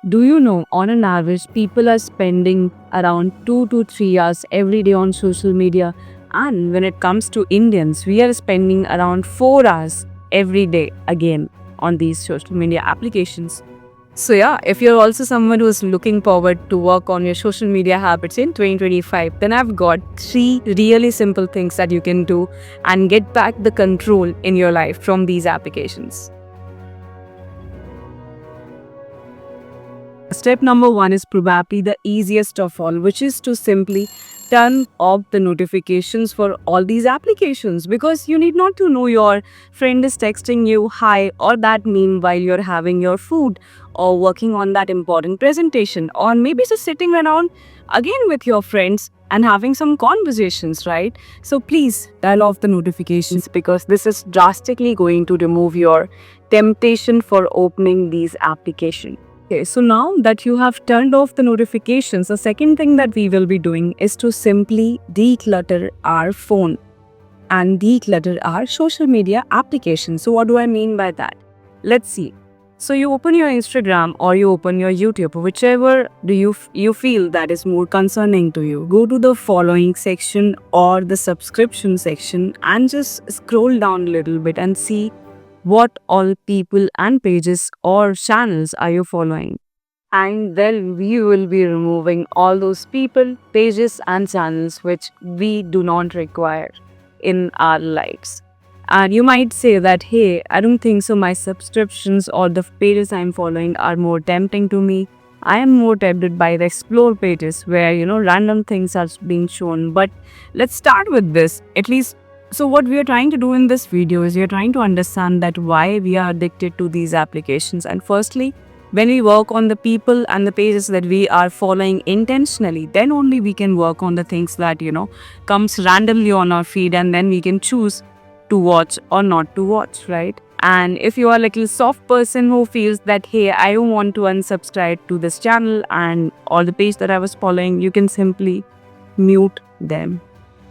Do you know, on an average, people are spending around 2 to 3 hours every day on social media. And when it comes to Indians, we are spending around 4 hours every day again on these social media applications. So, yeah, if you're also someone who is looking forward to work on your social media habits in 2025, then I've got 3 really simple things that you can do and get back the control in your life from these applications. Step number 1 is probably the easiest of all, which is to simply turn off the notifications for all these applications, because you need not to know your friend is texting you hi or that meme while you're having your food or working on that important presentation, or maybe just sitting around again with your friends and having some conversations, right? So please turn off the notifications, because this is drastically going to remove your temptation for opening these applications. Okay, so now that you have turned off the notifications, the second thing that we will be doing is to simply declutter our phone and declutter our social media applications. So what do I mean by that? Let's see. So you open your Instagram or you open your YouTube, whichever do you feel that is more concerning to you. Go to the following section or the subscription section and just scroll down a little bit and see what all people and pages or channels are you following. And then we will be removing all those people, pages and channels which we do not require in our lives. And you might say that, hey, I don't think so. My subscriptions or the pages I'm following are more tempting to me. I am more tempted by the explore pages where, random things are being shown. But let's start with this. At least, so what we are trying to do in this video is we are trying to understand that why we are addicted to these applications. And firstly, when we work on the people and the pages that we are following intentionally, then only we can work on the things that, comes randomly on our feed, and then we can choose to watch or not to watch, right? And if you are a little soft person who feels that, hey, I don't want to unsubscribe to this channel and all the page that I was following, you can simply mute them.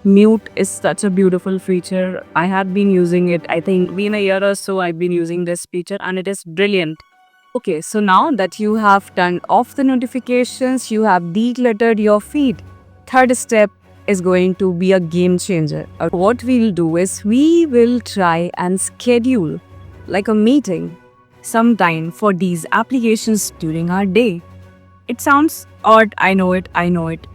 Mute is such a beautiful feature. I have been using it, I think, been a year or so I've been using this feature and it is brilliant. Okay, so now that you have turned off the notifications, you have decluttered your feed. Third step is going to be a game changer. What we'll do is we will try and schedule like a meeting sometime for these applications during our day. It sounds odd, I know it,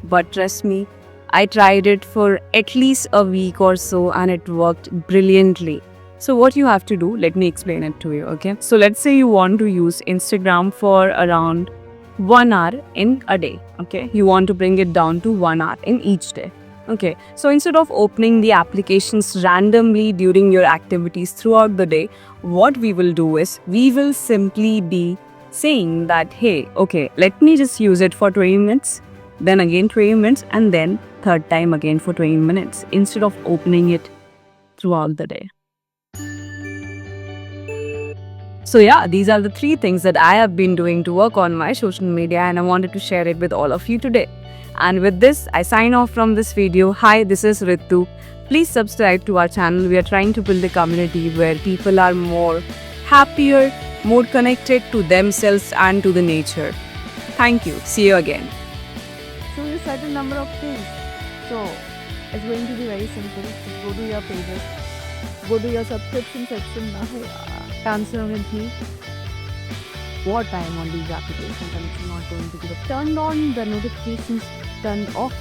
but trust me, I tried it for at least a week or so and it worked brilliantly. So what you have to do, let me explain it to you, okay? So let's say you want to use Instagram for around 1 hour in a day, okay? You want to bring it down to 1 hour in each day, okay? So instead of opening the applications randomly during your activities throughout the day, what we will do is we will simply be saying that, hey, okay, let me just use it for 20 minutes, then again 20 minutes, and then third time again for 20 minutes instead of opening it throughout the day. So yeah, these are the 3 things that I have been doing to work on my social media, and I wanted to share it with all of you today. And with this, I sign off from this video. Hi, this is Ritu. Please subscribe to our channel. We are trying to build a community where people are more happier, more connected to themselves and to the nature. Thank you. See you again. So a certain number of things. So it's going to be very simple. Just go to your pages, go to your subscription section. Answer with me what time on these applications, and it's not going to be turned on the notifications, turned off